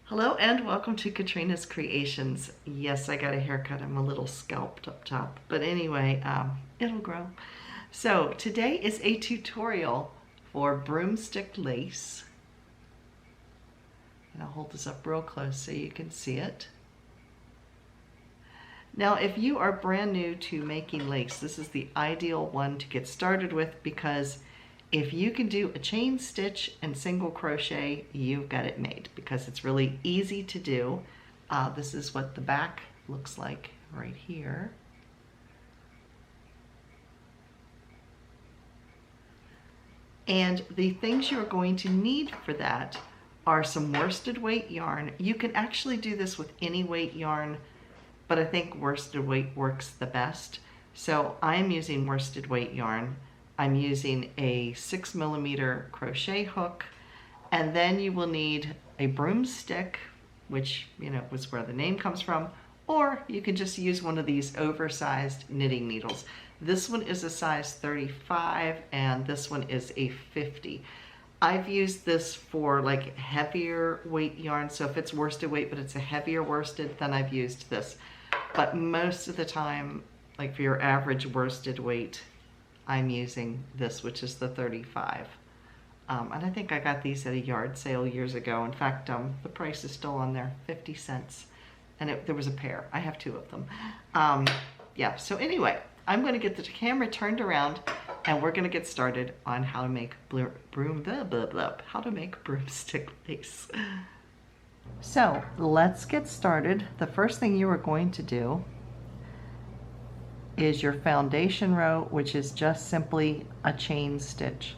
Hello and welcome to Katrina's Creations. Yes, I got a haircut. I'm a little scalped up top, but anyway, it'll grow. So today is a tutorial for broomstick lace. And I'll hold this up real close so you can see it. Now, if you are brand new to making lace, this is the ideal one to get started with, because if you can do a chain stitch and single crochet, you've got it made, because it's really easy to do. This is what the back looks like right here. And the things you're going to need for that are some worsted weight yarn. You can actually do this with any weight yarn, but I think worsted weight works the best. So I'm using worsted weight yarn. I'm using a 6mm crochet hook, and then you will need a broomstick, which was where the name comes from, or you can just use one of these oversized knitting needles. This one is a size 35 and this one is a 50. I've used this for like heavier weight yarn, so if it's worsted weight but it's a heavier worsted, then I've used this. But most of the time, like for your average worsted weight, I'm using this, which is the 35. And I think I got these at a yard sale years ago. In fact, the price is still on there, 50 cents. And there was a pair. I have two of them. Yeah, so anyway, I'm going to get the camera turned around and we're going to get started on how to make broomstick lace. So let's get started. The first thing you are going to do is your foundation row, which is just simply a chain stitch,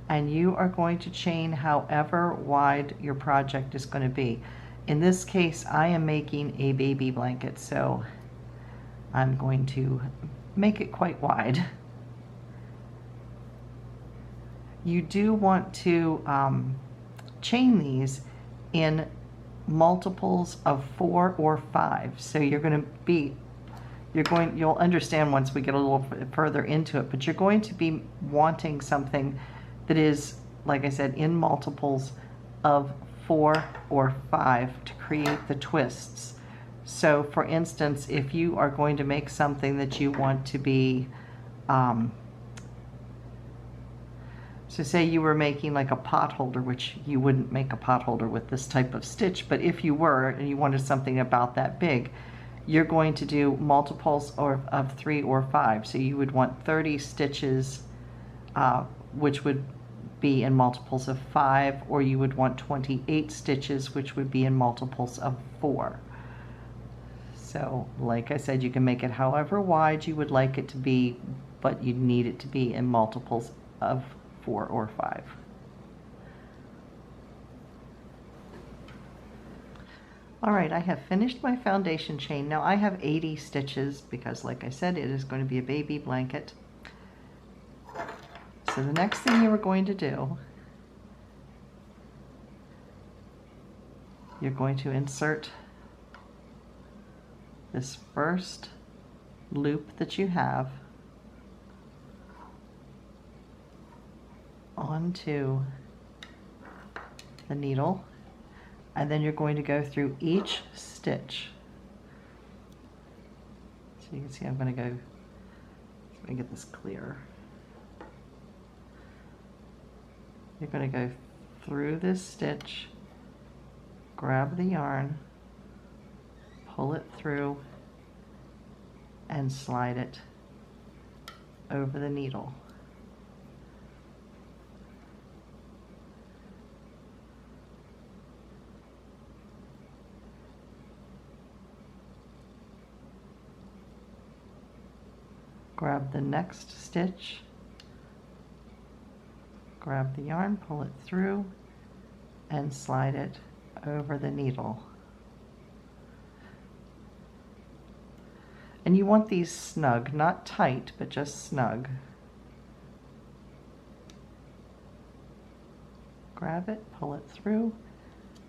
and you are going to chain however wide your project is going to be. In this case, I am making a baby blanket, so I'm going to make it quite wide. You do want to chain these in multiples of 4 or 5, so you're going to be you'll understand once we get a little further into it, but you're going to be wanting something that is, like I said, in multiples of 4 or 5 to create the twists. So for instance, if you are going to make something that you want to be, so say you were making like a pot holder, which you wouldn't make a pot holder with this type of stitch, but if you were and you wanted something about that big, you're going to do multiples of 3 or 5. So you would want 30 stitches, which would be in multiples of 5, or you would want 28 stitches, which would be in multiples of 4. So like I said, you can make it however wide you would like it to be, but you need it to be in multiples of 4 or 5. All right, I have finished my foundation chain. Now I have 80 stitches because, like I said, it is going to be a baby blanket. So the next thing you are going to do, you're going to insert this first loop that you have onto the needle, and then you're going to go through each stitch. So you can see I'm going to go, let me get this clear. You're going to go through this stitch, grab the yarn, pull it through, and slide it over the needle. Grab the next stitch, grab the yarn, pull it through, and slide it over the needle. And you want these snug, not tight, but just snug. Grab it, pull it through,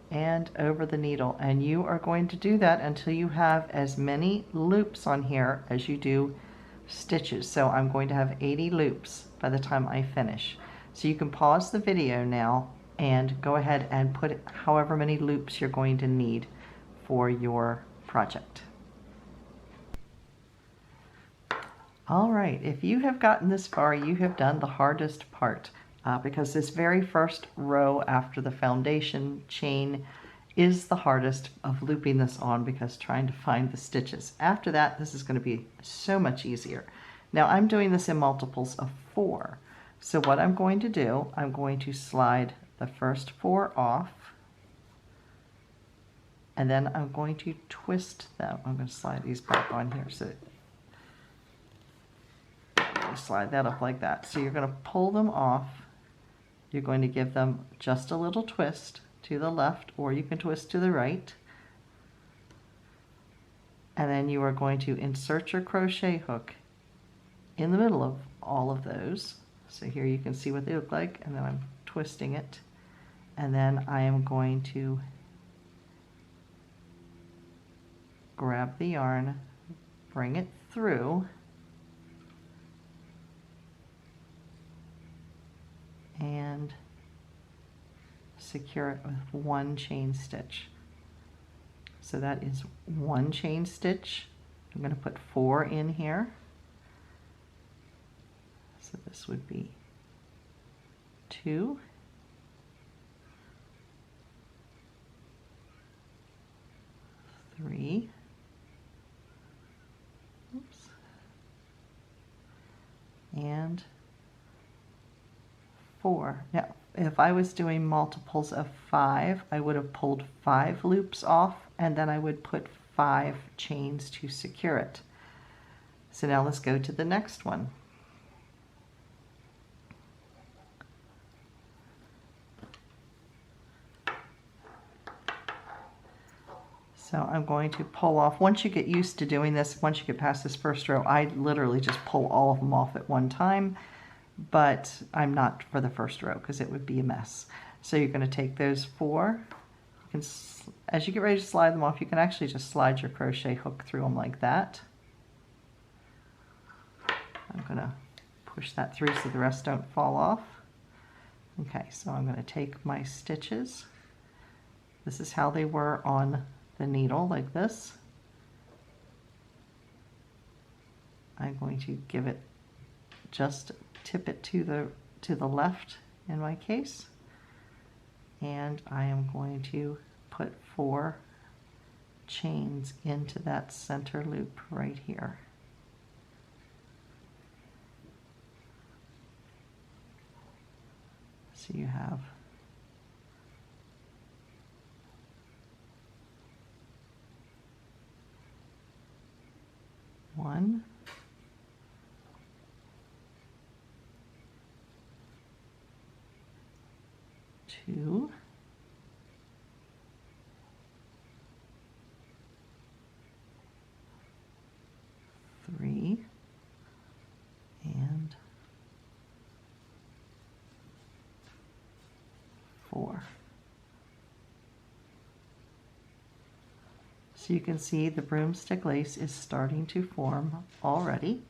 and over the needle. And you are going to do that until you have as many loops on here as you do stitches. So I'm going to have 80 loops by the time I finish. So you can pause the video now and go ahead and put however many loops you're going to need for your project. All right, if you have gotten this far, you have done the hardest part because this very first row after the foundation chain is the hardest of looping this on, because trying to find the stitches. After that, this is going to be so much easier. Now I'm doing this in multiples of 4. So what I'm going to do, I'm going to slide the first 4 off, and then I'm going to twist them. I'm going to slide these back on here. So slide that up like that. So you're going to pull them off. You're going to give them just a little twist to the left, or you can twist to the right. And then you are going to insert your crochet hook in the middle of all of those. So here you can see what they look like, and then I'm twisting it. And then I am going to grab the yarn, bring it through, and secure it with 1 chain stitch. So that is 1 chain stitch. I'm going to put 4 in here. So this would be 2, 3, oops, and 4. Now, if I was doing multiples of 5, I would have pulled 5 loops off, and then I would put 5 chains to secure it. So now let's go to the next one. So I'm going to pull off, once you get used to doing this, once you get past this first row, I literally just pull all of them off at one time, but I'm not for the first row because it would be a mess. So you're going to take those 4, you can, as you get ready to slide them off, you can actually just slide your crochet hook through them like that. I'm going to push that through so the rest don't fall off. Okay, so I'm going to take my stitches. This is how they were on the needle, like this. I'm going to give it, just tip it to the left in my case, and I am going to put 4 chains into that center loop right here. So you have 1, 2, 3, and 4. So you can see the broomstick lace is starting to form already.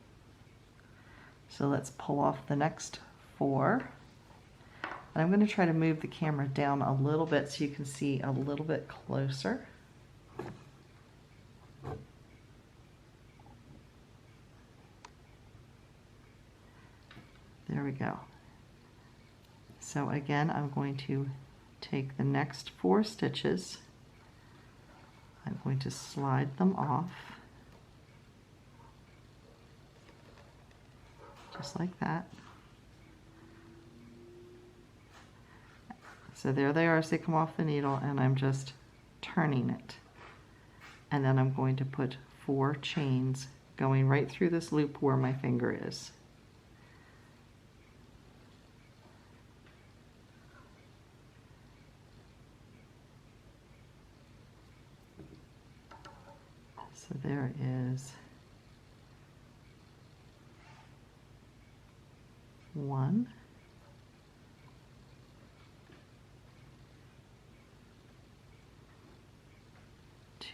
So let's pull off the next 4. And I'm going to try to move the camera down a little bit so you can see a little bit closer. There we go. So again, I'm going to take the next 4 stitches. I'm going to slide them off, just like that. So there they are as they come off the needle, and I'm just turning it. And then I'm going to put 4 chains going right through this loop where my finger is. So there is 1,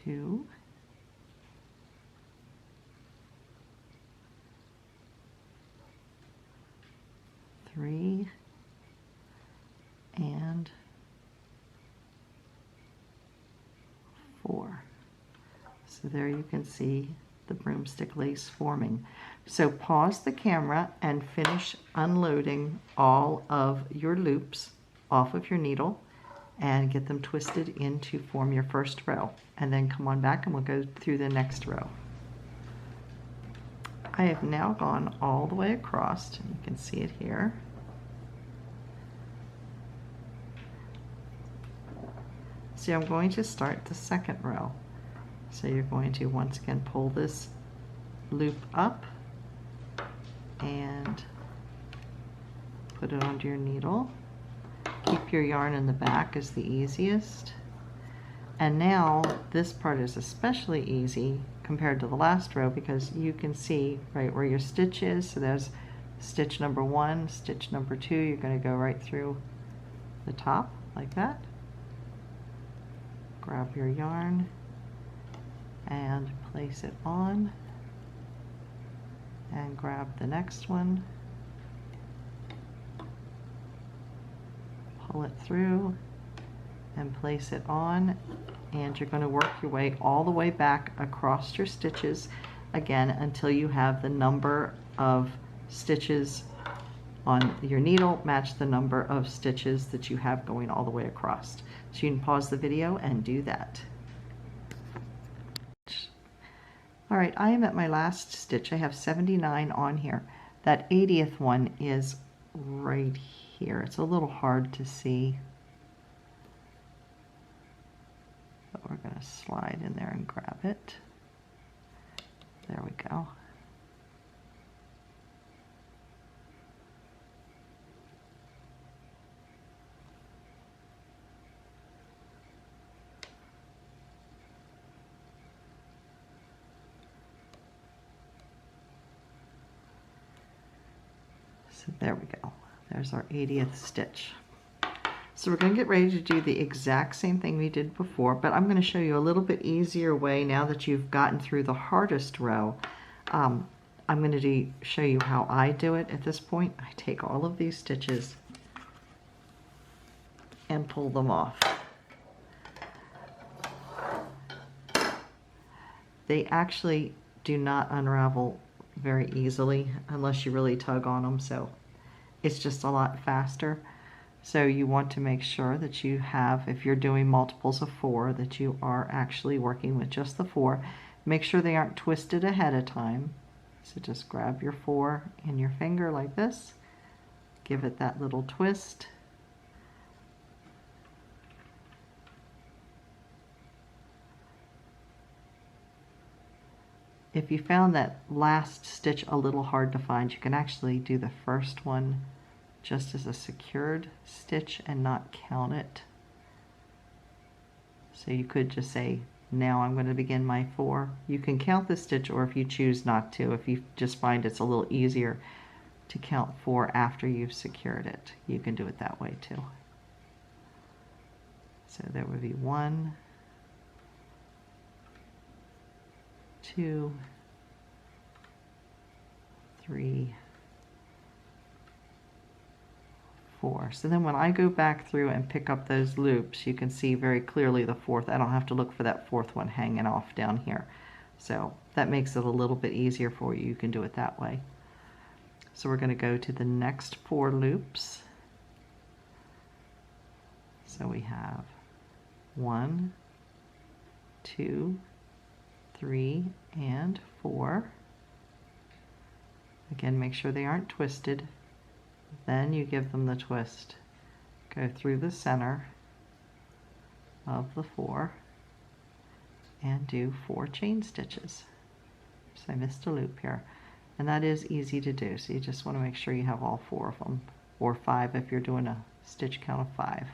2, 3, and So there you can see the broomstick lace forming. So pause the camera and finish unloading all of your loops off of your needle and get them twisted in to form your first row. And then come on back and we'll go through the next row. I have now gone all the way across, and you can see it here. So I'm going to start the second row. So you're going to once again pull this loop up and put it onto your needle. Keep your yarn in the back is the easiest. And now this part is especially easy compared to the last row because you can see right where your stitch is. So there's stitch number 1, stitch number 2. You're going to go right through the top like that. Grab your yarn and place it on, and grab the next one, pull it through and place it on, and you're going to work your way all the way back across your stitches again until you have the number of stitches on your needle match the number of stitches that you have going all the way across. So you can pause the video and do that. All right, I am at my last stitch. I have 79 on here. That 80th one is right here. It's a little hard to see, but we're going to slide in there and grab it. There we go. So there we go. There's our 80th stitch. So we're going to get ready to do the exact same thing we did before, but I'm going to show you a little bit easier way now that you've gotten through the hardest row. I'm going to show you how I do it at this point. I take all of these stitches and pull them off. They actually do not unravel very easily unless you really tug on them, so it's just a lot faster. So you want to make sure that you have, if you're doing multiples of 4, that you are actually working with just the 4. Make sure they aren't twisted ahead of time. So just grab your 4 in your finger like this, give it that little twist, if you found that last stitch a little hard to find, you can actually do the first one just as a secured stitch and not count it. So you could just say, now I'm going to begin my 4. You can count the stitch, or if you choose not to, if you just find it's a little easier to count 4 after you've secured it, you can do it that way too. So there would be 1, 2, 3, 4. So then when I go back through and pick up those loops, you can see very clearly the 4th. I don't have to look for that 4th one hanging off down here. So that makes it a little bit easier for you. You can do it that way. So we're going to go to the next 4 loops. So we have 1, 2, 3, and 4. Again, make sure they aren't twisted. Then you give them the twist. Go through the center of the 4 and do 4 chain stitches. So I missed a loop here. And that is easy to do. So you just want to make sure you have all 4 of them, or 5 if you're doing a stitch count of 5.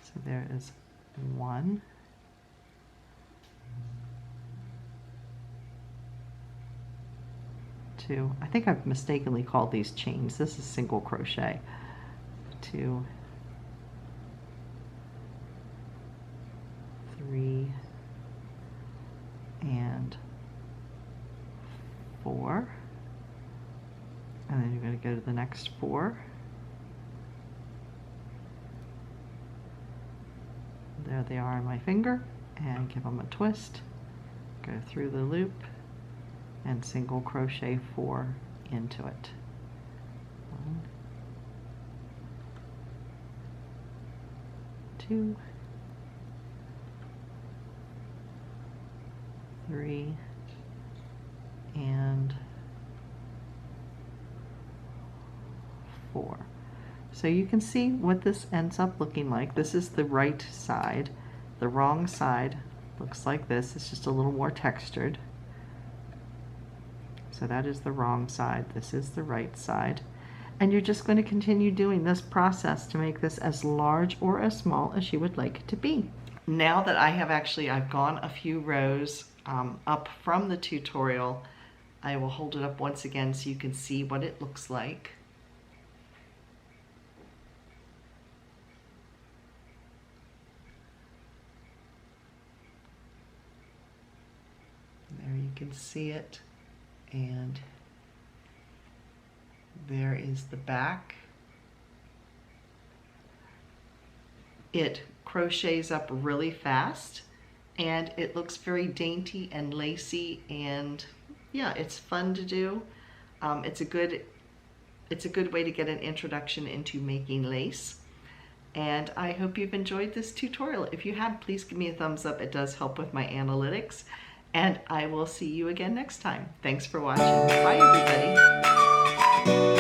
So there is 1, 2. I think I've mistakenly called these chains. This is single crochet. 2, 3, and 4. And then you're going to go to the next 4. there they are on my finger, and give them a twist, go through the loop, and single crochet 4 into it. 1, 2, 3, and 4. So you can see what this ends up looking like. This is the right side. The wrong side looks like this. It's just a little more textured. So that is the wrong side. This is the right side. And you're just going to continue doing this process to make this as large or as small as you would like it to be. Now that I've gone a few rows up from the tutorial, I will hold it up once again so you can see what it looks like. There you can see it, and there is the back. It crochets up really fast, and it looks very dainty and lacy, and yeah, it's fun to do. It's a good way to get an introduction into making lace. And I hope you've enjoyed this tutorial. If you have, please give me a thumbs up. It does help with my analytics. And I will see you again next time. Thanks for watching. Bye, everybody.